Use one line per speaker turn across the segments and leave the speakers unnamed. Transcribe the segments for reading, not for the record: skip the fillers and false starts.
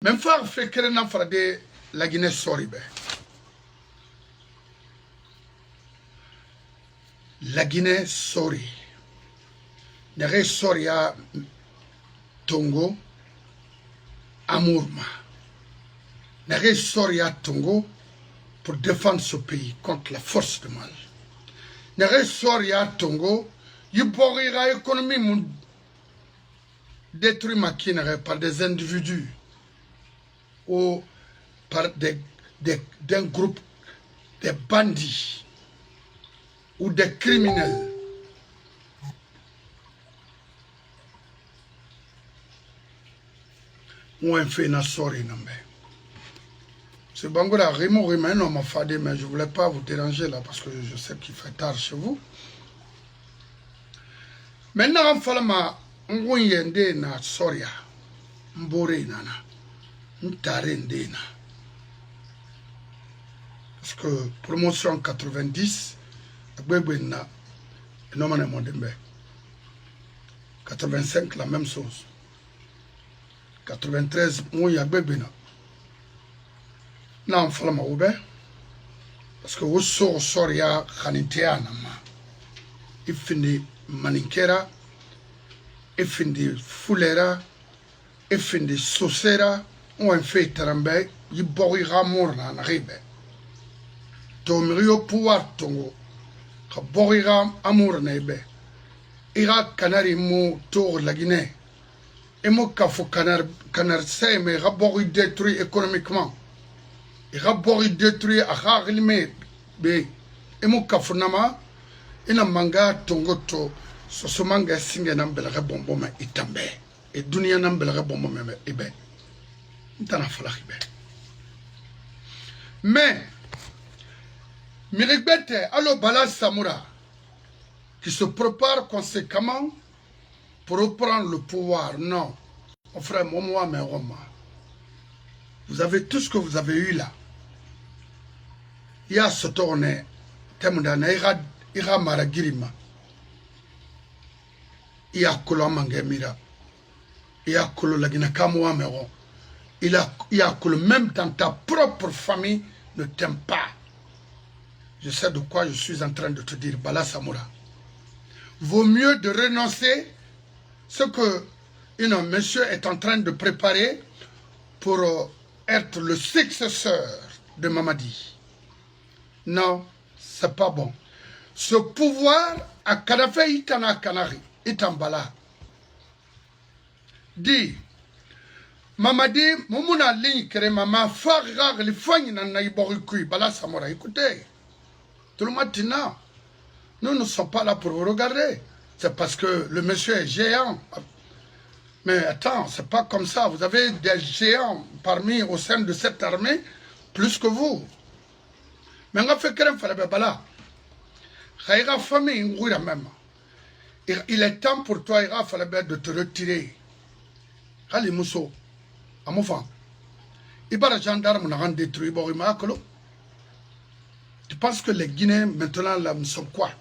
Même faire fait que n'en fera de la Guinée soribe. La Guinée sori. Nere soria Tongo amourma. Nere soria Tongo pour défendre ce pays contre la force de mal. Nere soria Tongo yuborira économie mon détruit maquinaire par des individus ou par d'un groupe de bandits ou des criminels. Ou un fait na sori nambe. C'est Bangola Rimo Rimeno m'a fadé, mais je ne voulais pas vous déranger là parce que je sais qu'il fait tard chez vous. Maintenant, il faut que yende na soria, mbore nana, ntarende na. Parce que promotion 90, na, non mané mondembe. 85 la même chose. 93 on y a bébé na. Non, il faut que parce que vous soria khanitea nama. Il finit maninkera, il finit fulera, il finit saucera, on a fait tarambe, il borira morna na ribe. Tomirio pouvoir tongo, ka borira amour nebe. Ira canari mo tour la Guinée. Et mo kafo canar say mais rabori détruit économiquement. Et rabori détruit à raglimé be. Et mo kafo nama ina manga tongo to so manga singa nambela bombo ma itambe. Et dunia nambela bombo me ibe. Ntana falakibe. Mais Mirigbete Allo Bala Samoura qui se prépare conséquemment pour reprendre le pouvoir. Non, mon frère, moi, mais Roma. Vous avez tout ce que vous avez eu là. Il y a ce tourné, Temudana, Ira Maragirima. Il y a Kolo Mangemira. Il y a Kolo Lagina Kamwa Meron. Il y a Kolo, même dans ta propre famille, ne t'aime pas. Je sais de quoi je suis en train de te dire, Bala Samoura. Vaut mieux de renoncer ce que monsieur est en train de préparer pour être le successeur de Mamadi. Non, c'est pas bon. Ce pouvoir à Kadhafi Itana Kanari, Itambala, dit Mamadi, Moumouna ligne que maman farag les fagnes dans Naïborikui, Bala Samoura. Écoutez, tout le matin, nous ne sommes pas là pour vous regarder. C'est parce que le monsieur est géant. Mais attends, c'est pas comme ça. Vous avez des géants parmi au sein de cette armée, plus que vous. Mais on a fait qu'un fait bala. Khaïra famille, une même. Il est temps pour toi, il fallait de te retirer. Kali Mousso, à mon enfant. Il va les gendarmes n'a détruit Borimakolo. Tu penses que les Guinéens maintenant là sont quoi?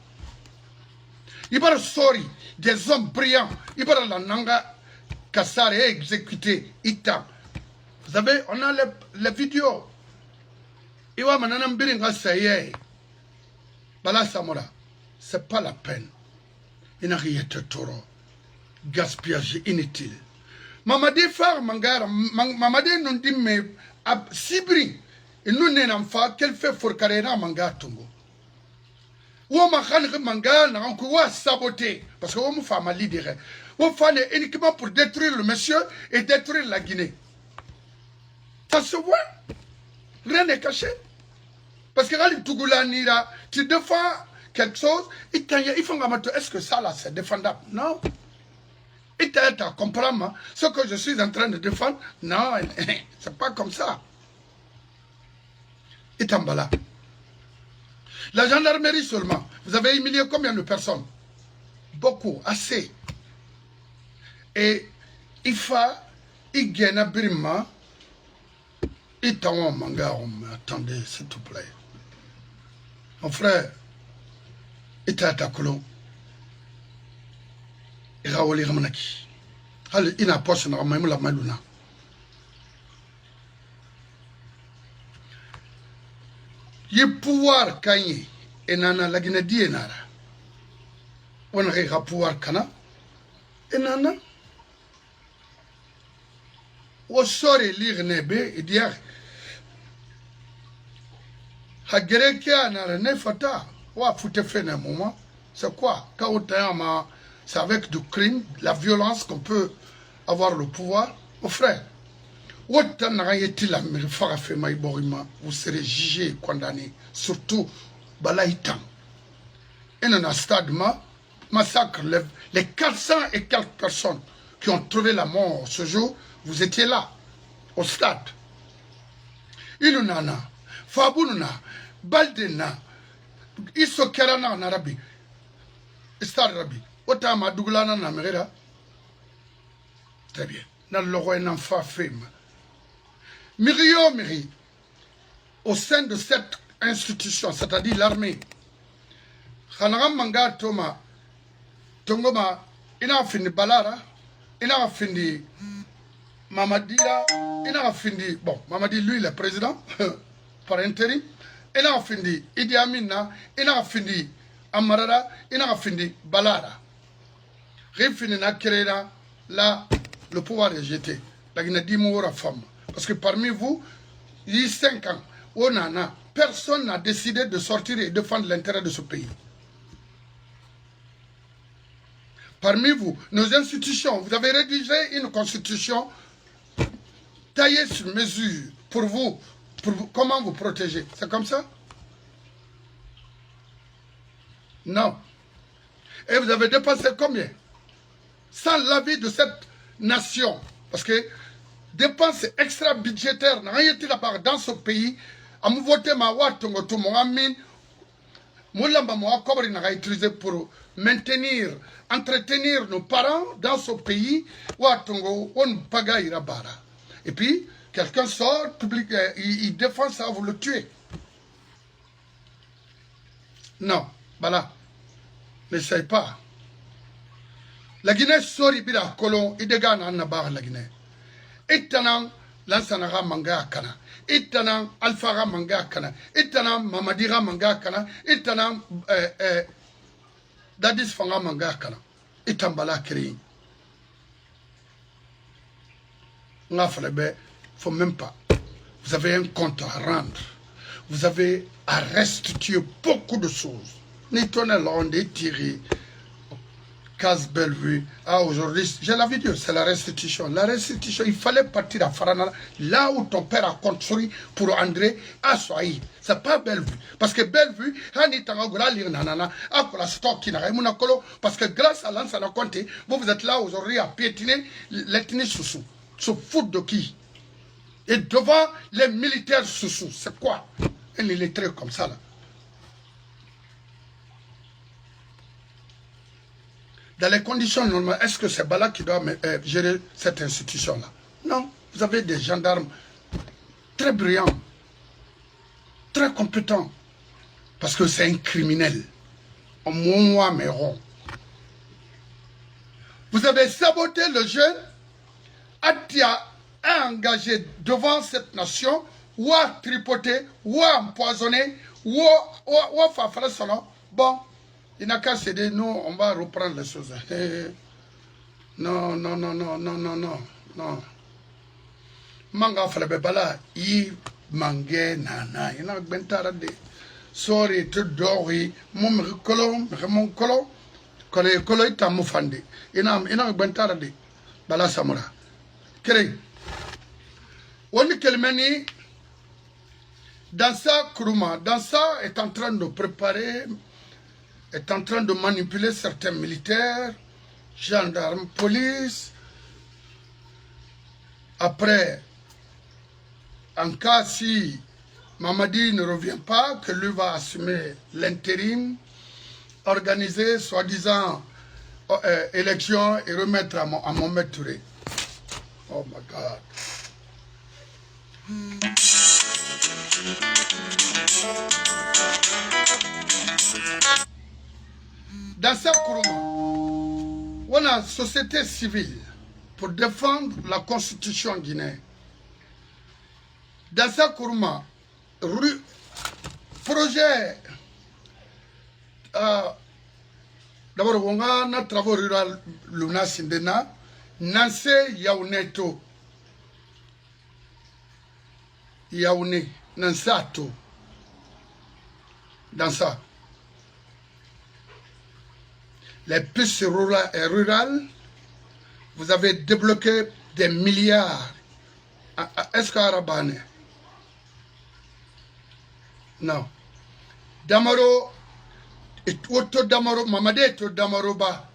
Il va sorry, des hommes brillants. Il va la nanga. Kassar est exécuté, Ita. Vous savez, on a les vidéos. Il va maintenant biringa saye. Bala Samoura, c'est pas la peine. Il n'a rien de taureau. Gaspillage inutile. Mamadi Far Mangara, Mamadi non dit mais Sibri, et nous n'en pas qu'elle fait pour carrière Mangatongo. Ou ma khan manga n'a encore saboté parce que on femme leader. On fait uniquement pour détruire le monsieur et détruire la Guinée. Ça se voit. Rien n'est caché. Parce que quand tu défends quelque chose, il faut est-ce que ça là c'est défendable? Non. Il t'a comprendre ce que je suis en train de défendre. Non, c'est pas comme ça. Il t'emballa. La gendarmerie seulement, vous avez humilié combien de personnes? Beaucoup, assez. Et Ifa, Igena Birima, Itawa Manga, attendez, s'il te plaît. Mon frère, Ita Takolo, Iraoli Ramanaki. Il n'a pas son arme, la Maluna. yi pouvoir kanye enana la Guinée di enara on a pouvoir kana enana o sori lire nebe idiar ha gereke anara ne fata wa fouté fait un moment c'est quoi quand on t'a c'est avec du crime la violence qu'on peut avoir le pouvoir au frère vous serez jugé et condamné surtout balaïtan et dans un stade massacre les 400 et quelques personnes qui ont trouvé la mort ce jour vous étiez là au stade il nana fabununa baldena isokerana na rabi stade rabi otama douglana na merera très bien dans le roi un enfant femme Miri, au sein de cette institution, c'est-à-dire l'armée, Khanagam Manga Toma, Tongoma, il a fini Balara, il a fini Mamadira, il a fini, bon, Mamadi lui le président, par intérim, il a fini Idi Amina, il a fini Amarara, il a fini Balara. Rifini na Kerera, là, le pouvoir est jeté. La Guinée dit Moura femme. Parce que parmi vous, il y a 5 ans, personne n'a décidé de sortir et défendre l'intérêt de ce pays. Parmi vous, nos institutions, vous avez rédigé une constitution taillée sur mesure pour vous, comment vous protéger. C'est comme ça? Non. Et vous avez dépensé combien? Sans l'avis de cette nation. Parce que dépenses extra-budgétaires dans ce pays, à me voter ma watongo to mon amin, moulamba mo kobri n'a utilisé pour maintenir, entretenir nos parents dans ce pays, watongo on pagaille bara. Et puis, quelqu'un sort, public, il défend ça, vous le tuez. Non, voilà. N'essaye pas. La Guinée sori bira kolon, idega na nabar la Guinée. Itanang lansanaga manga kana, itanang alfaga manga kana, itanang mamadira manga kana, itanang dadis fanga manga kana, itambala kiri. Ngaflebe, faut même pas. Vous avez un compte à rendre. Vous avez à restituer beaucoup de choses. N'étonnez là, on est tiré. Casse Bellevue. Ah, aujourd'hui, j'ai la vidéo, c'est la restitution. La restitution, il fallait partir à Faranala, là où ton père a construit pour André à Soaï. C'est pas Bellevue. Parce que Bellevue, parce que grâce à l'Ansana Conté, vous êtes là aujourd'hui à piétiner l'ethnie Soussou. Se foutre de qui? Et devant les militaires Soussou, c'est quoi? Un illettré comme ça, là. Dans les conditions normales, est-ce que c'est Bala qui doit gérer cette institution-là? Non. Vous avez des gendarmes très brillants, très compétents, parce que c'est un criminel. Vous avez saboté le jeune, Atia a engagé devant cette nation, ou a tripoté, ou a empoisonné, ou a fait son nom. Bon. Il n'a qu'à céder, nous, on va reprendre les choses. Non, non, non, non, non, non, non, non. Manga falabebala, i mangé nana, il n'a bentara de. Sorry, te dori, mon colon, colo est à moufandi. Il n'a bentara de. Bala Samora. Kéré. On est kelmeni, dans ça, Kourouma, dans ça, est en train de préparer. Est en train de manipuler certains militaires, gendarmes, police. Après, en cas si Mamadi ne revient pas, que lui va assumer l'intérim, organiser soi-disant élection et remettre à Mohamed Touré. Oh my God. Dans ce courant, on a une société civile pour défendre la constitution guinéenne. Dans ce courant, projet d'abord on a travaux rural luna sindena nanse yauneto yaune nansato dans ça les pistes rurales vous avez débloqué des milliards. Est-ce qu'Arabane? Non. Damaro, auto Damaro, Mamade to Damaro ba.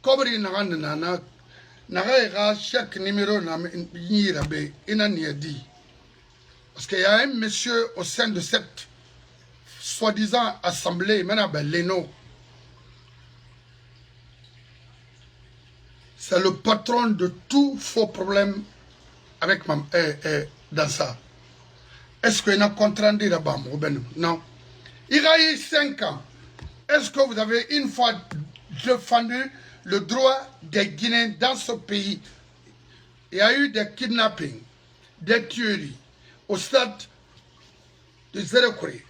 Kobri nana, naga chaque numéro na yirabe, inaniadi. Parce qu'il y a un monsieur au sein de cette soi-disant assemblée, maintenant Leno. C'est le patron de tout faux problème avec dans ça. Est-ce qu'il y a un contrat là-bas? Non. Il y a eu 5 ans. Est-ce que vous avez une fois défendu le droit des Guinéens dans ce pays? Il y a eu des kidnappings, des tueries au stade de Zérekouré.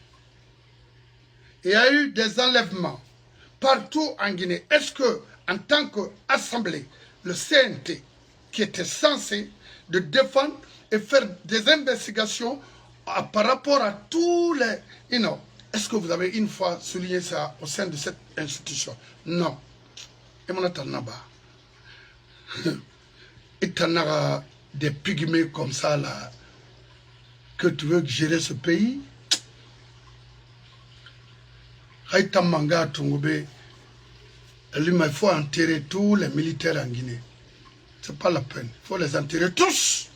Il y a eu des enlèvements partout en Guinée. Est-ce que, en tant qu'assemblée, le CNT, qui était censé de défendre et faire des investigations par rapport à tous les... Est-ce que vous avez une fois souligné ça au sein de cette institution? Non. Et mon atanaba. Et t'en as des pygmées comme ça là, que tu veux gérer ce pays? Haïtamanga Tungobe. Il faut enterrer tous les militaires en Guinée. C'est pas la peine. Il faut les enterrer tous.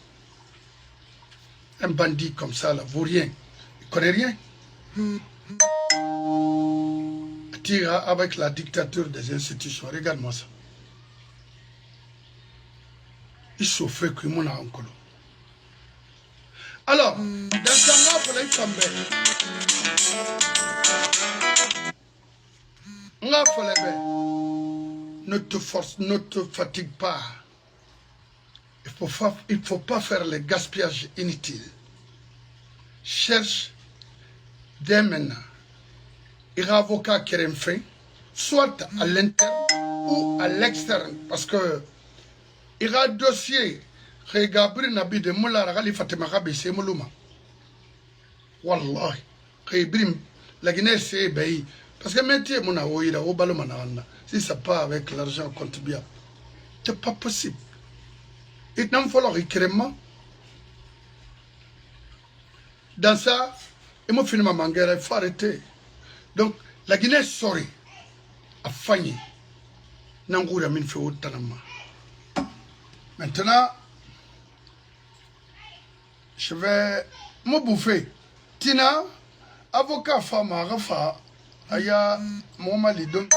Un bandit comme ça, là, vaut rien. Il ne connaît rien. Tira avec la dictature des institutions. Regarde-moi ça. Il se fait que mon oncle. Alors, dans ce cas, il faut ne te force, ne te fatigue pas. Il ne faut pas faire les gaspillages inutiles. Cherche dès maintenant. Il y a un avocat qui est fait, soit à l'interne ou à l'externe. Parce que il y a un dossier. Regabri nabi de moula ragali Fatima Rabi c'est moulouma. Wallahi. Regabri la Guinée c'est bayi. Parce que métier mon aouïra au balo manana. Si ça part avec l'argent contribuable, c'est pas possible. Il n'en faut leur écrément. Dans ça, il m'a fini ma manguera, il faut arrêter. Donc, la Guinée saurait à Fanny. Nangoura min fait autant. Maintenant, je vais me bouffer. Tina, avocat femme, Rafa, Aya, mon mali, donc.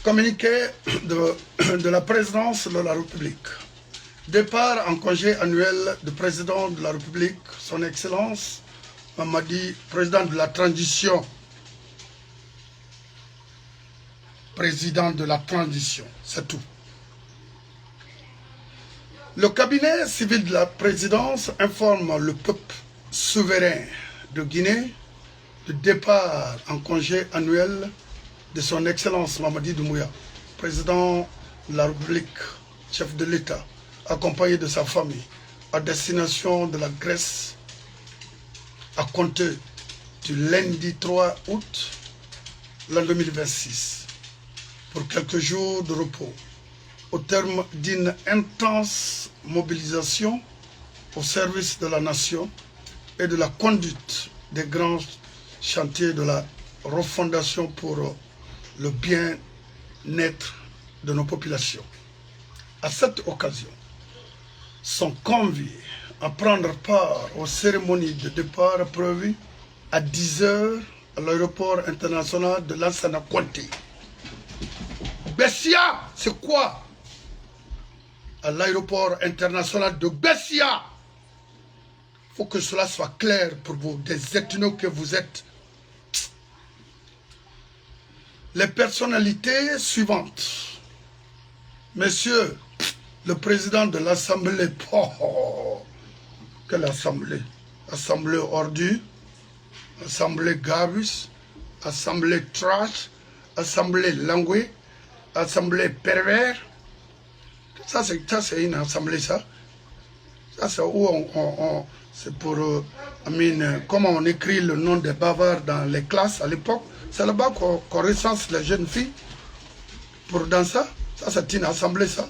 Communiqué de la présidence de la République. Départ en congé annuel du président de la République, son Excellence Mamadi, président de la transition. Président de la transition, c'est tout. Le cabinet civil de la présidence informe le peuple souverain de Guinée du départ en congé annuel de son Excellence Mamadi Doumbouya, président de la République, chef de l'État, accompagné de sa famille, à destination de la Grèce, à compter du lundi 3 août l'an 2026, pour quelques jours de repos, au terme d'une intense mobilisation au service de la nation et de la conduite des grands chantiers de la refondation pour le bien-être de nos populations. À cette occasion, sont conviés à prendre part aux cérémonies de départ prévues à 10 h à l'aéroport international de Lansana Conté. Bessia, c'est quoi? À l'aéroport international de Bessia. Il faut que cela soit clair pour vous, des ethnos que vous êtes les personnalités suivantes. Monsieur le président de l'Assemblée, oh, quelle assemblée? Assemblée ordure, assemblée garbus, assemblée trash, assemblée languée, assemblée pervers. Ça c'est une assemblée, ça. Ça c'est où c'est pour, comment on écrit le nom des bavards dans les classes à l'époque. C'est là-bas qu'on recense les jeunes filles pour dans ça. Ça c'est une assemblée, ça.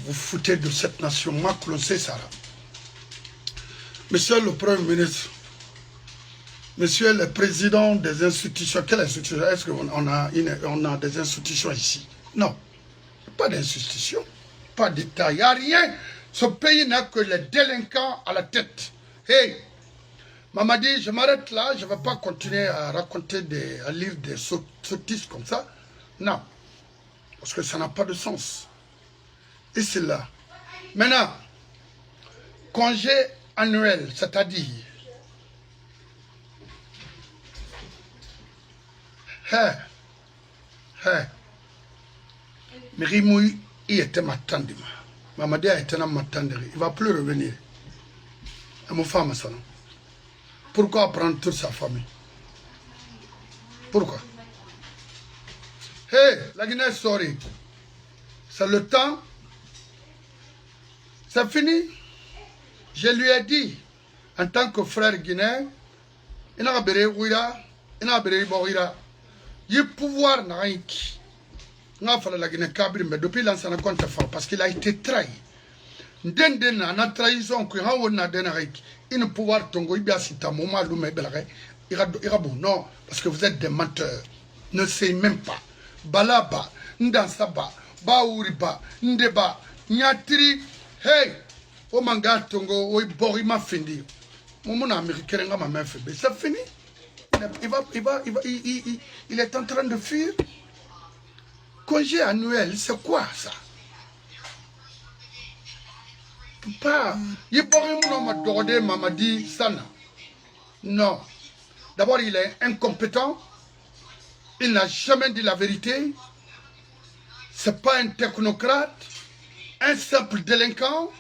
Vous foutez de cette nation, Macron, c'est ça là. Monsieur le Premier ministre, Monsieur le Président des institutions, quelle institution? Est-ce qu'on a des institutions ici? Non, pas d'institutions, pas d'État, il n'y a rien. Ce pays n'a que les délinquants à la tête. Hey, Mamadi, je m'arrête là, je ne vais pas continuer à raconter, à lire des sottises comme ça. Non, parce que ça n'a pas de sens. Et c'est là. Maintenant, congé annuel, c'est-à-dire, Mirimouy, il était m'attendant. Mamadi a été m'attendre. Il ne va plus revenir. Et mon femme, ça non. Pourquoi prendre toute sa famille? Pourquoi? Hey, la Guinée, sorry. C'est le temps. C'est fini. Je lui ai dit, en tant que frère guinéen, il n'a pas de pouvoir n'a rien qui. La Guinée Cabri, mais depuis l'ancien compte parce qu'il a été trahi. Ndendena na trahison que ha wona dena rek in pouvoir tongo ibia sita moma lu me belare irabu non parce que vous êtes des menteurs. Ne sais même pas balaba ndansaba baouriba ndeba nyatri hey o manga tongo o bori ma findi mon américain nga ma main faible c'est fini. Il est en train de fuir. Congé annuel, c'est quoi ça? Pas. Il pourrait Mamadi Sana. Non. D'abord, il est incompétent. Il n'a jamais dit la vérité. C'est pas un technocrate. Un simple délinquant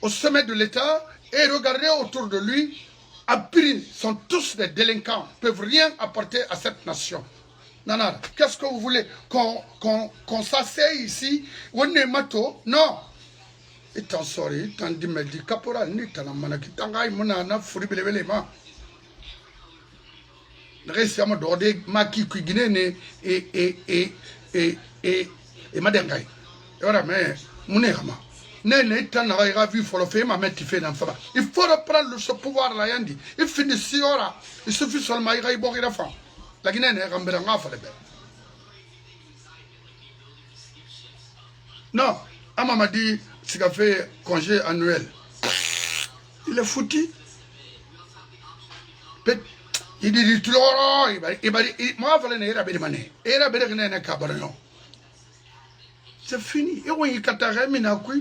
au sommet de l'État. Et regardez autour de lui. Après, sont tous des délinquants. Ils ne peuvent rien apporter à cette nation. Nana, qu'est-ce que vous voulez? Qu'on s'asseye ici? On est mato? Non. Et t'en sorry, t'en dis, mais dis, caporal, ni t'en manaki, t'en gagne, mon âne, fourri, belé, ma. Récemment, d'ordre, ma qui guinéenne et madengay. Et voilà, mais, mon errement. Il faut reprendre ce pouvoir là, Yandi. Il finit 6 heures. Il suffit seulement de boire la femme. La Guinée n'est pas non, Ama m'a dit qu'il a fait congé annuel. Il est foutu. Il dit tout moi, c'est fini. Et oui, mais n'a pas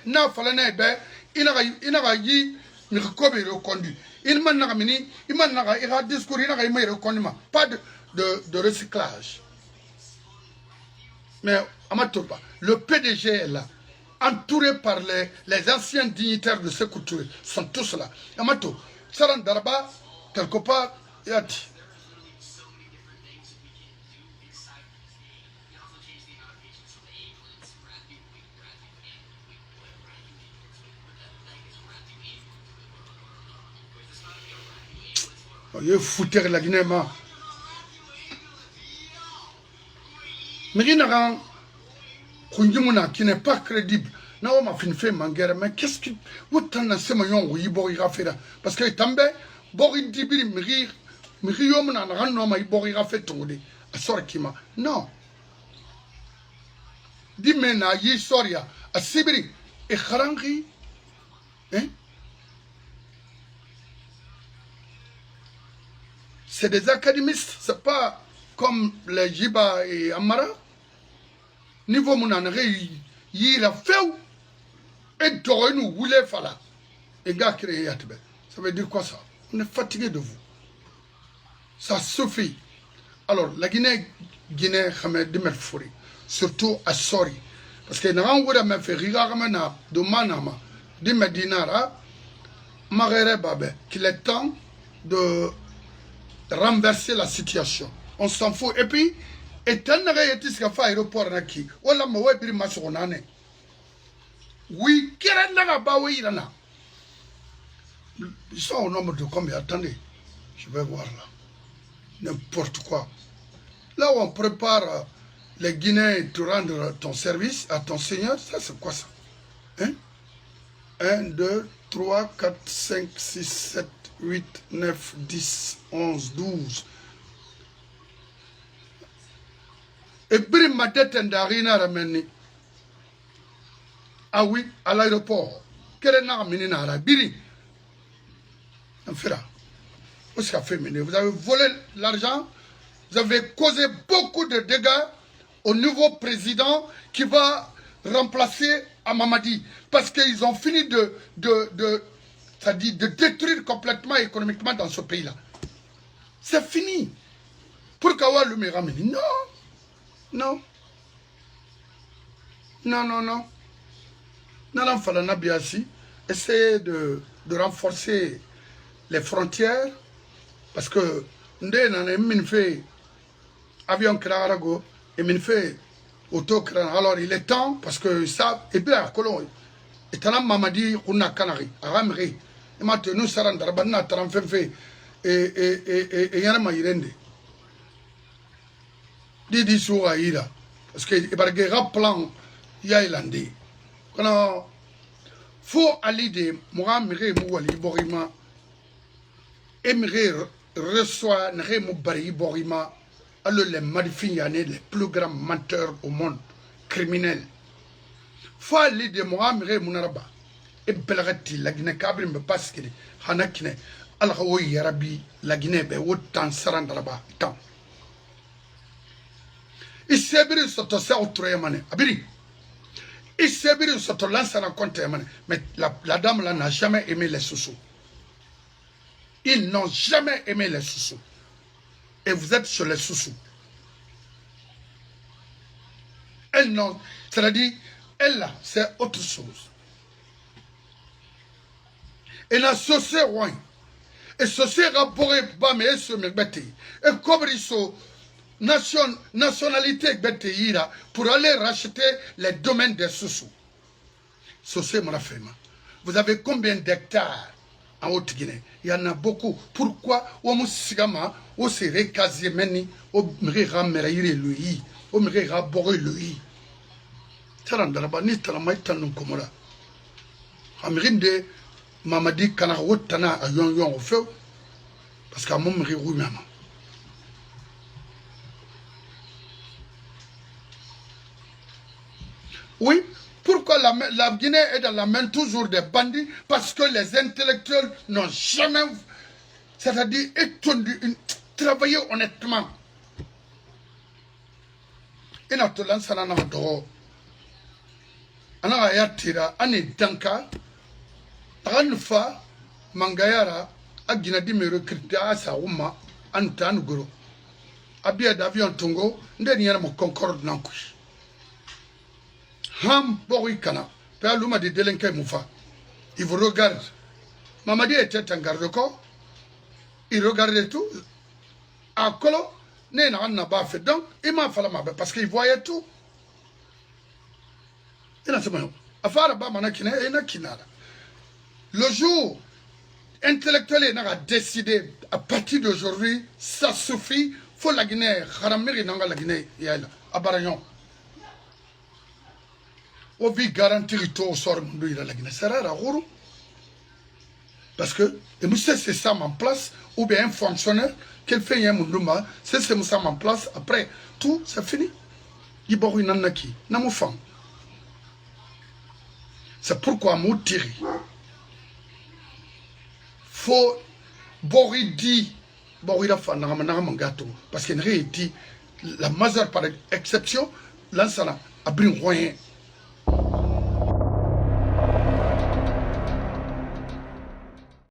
il n'a dit il a discours, pas de recyclage. Mais Amatoba, le PDG est là, entouré par les anciens dignitaires de ce couture, sont tous là. Amato, Saran Daraba, quelque part, Yati. Il foutu la Guinée, ma. Mais il y a un qui n'est pas crédible. Non, ma fin fait manguère, mais qu'est-ce que. Autant de ces moyens où il boira faire. Parce que Tambe, Boris Dibiri, Miriam, n'a rien, non, mais il boira fait tomber. À Sorkima. Non. Dimena, yi Soria, à Sibiri, et Kharangi. Hein? C'est des académistes, c'est pas comme les Jiba et Amara. Niveau mon annerie, il a fait et nous voulait faire. Et gars créé Yatbe. Ça veut dire quoi ça? On est fatigué de vous. Ça suffit. Alors, la Guinée, surtout à Sori. Parce que nous avons fait Rigaramana, de Manama, de Medinara, qu'il est temps de renverser la situation. On s'en fout. Et puis, étant donné que ce aéroport, oui, ils sont au nombre de combien? Attendez, je vais voir là. N'importe quoi. Là où on prépare les Guinéens te rendre ton service à ton Seigneur, ça c'est quoi ça? Hein? 1, 2, 3, 4, 5, 6, 7, 8, 9, 10, 11, 12. Et brim ma tête d'Arina rameni. Ah oui, à l'aéroport. Quel est le biri? Vous avez volé l'argent, vous avez causé beaucoup de dégâts au nouveau président qui va remplacer Mamadi. Parce qu'ils ont fini de détruire complètement économiquement dans ce pays-là. C'est fini. Pour qu'Awa le ramène. Non. Non. Non, non, non. Nalan Falana Biasi, essayez de renforcer les frontières, parce que nous fait avion Krarago et nous fait auto. Alors il est temps, parce que ça, et bien, et tant Mamadi, on a Canari, à Ramri, et maintenant nous serons dans la banane, et Yanama Irende. Didi Soura Ira, parce que il y a un plan Yaïlandais. Quand faut aller de Mohamed Mouali Borima, Emire reçoit Nremo Bari Borima, alors les Madifinianais, les plus grands menteurs au monde, criminels. Faut aller de Mohamed Mounaraba, et Belgati, la Guinée Cabri me passe qu'il Hanakine, Al-Hawi Yarabi, la Guinée, autant Sarandaraba, tant. Il s'est brisé sur ton cerveau, Abiri. Il s'est brisé sur ton lance en compte, mais la dame là n'a jamais aimé les sous-sous. Ils n'ont jamais aimé les sous-sous. Et vous êtes sur les sous-sous. Elles n'ont, c'est-à-dire, elle là, c'est autre chose. Et la sauce roi. Et sauce rapporté, bah, mais elle se met bête. Et comme ils sont nationalité pour aller racheter les domaines des sous-sous. Sauce mon affaire. Vous avez combien d'hectares en Haute-Guinée? Il y en a beaucoup. Pourquoi on sigama on se recasier meni on mrira meraire lui on mrira boré lui tarandara ni tarama tanu komora amrinde mamadi kana wotana ayon yon fe parce que mon mri roumama. Oui. Pourquoi la Guinée est dans la main toujours des bandits? Parce que les intellectuels n'ont jamais, c'est-à-dire, travaillé honnêtement. Et notre lance en a d'or. On a yatira, on est danka, Ranfa, Mangayara, a Guinadi me recruté à Saouma, Antan Goro. Abia d'avion Tongo, n'en mon concorde n'encouche. Ham Borikana, Père Luma de Delenke Moufa. Il vous regarde. Mamadi était un garde-corps. Il regardait tout. À Kolo, n'a pas fait. Donc, il m'a fallu parce qu'il voyait tout. Il a dit, le jour intellectuel a décidé, à partir d'aujourd'hui, ça suffit. Il faut la Guinée. Haramiri n'a la Guinée. À Barayon. On vit garantir tout au sort de la Guinée. C'est rare, parce que, c'est ça en place, ou bien un fonctionnaire, qu'elle fait un moundouma, c'est ça en place, après, tout, c'est fini. Il y a une nanaki, n'a femme. C'est pourquoi mon tiri. Faut, boridi, borida fa, n'a parce qu'il y a la majeure par exception, l'ansana, a brin royen.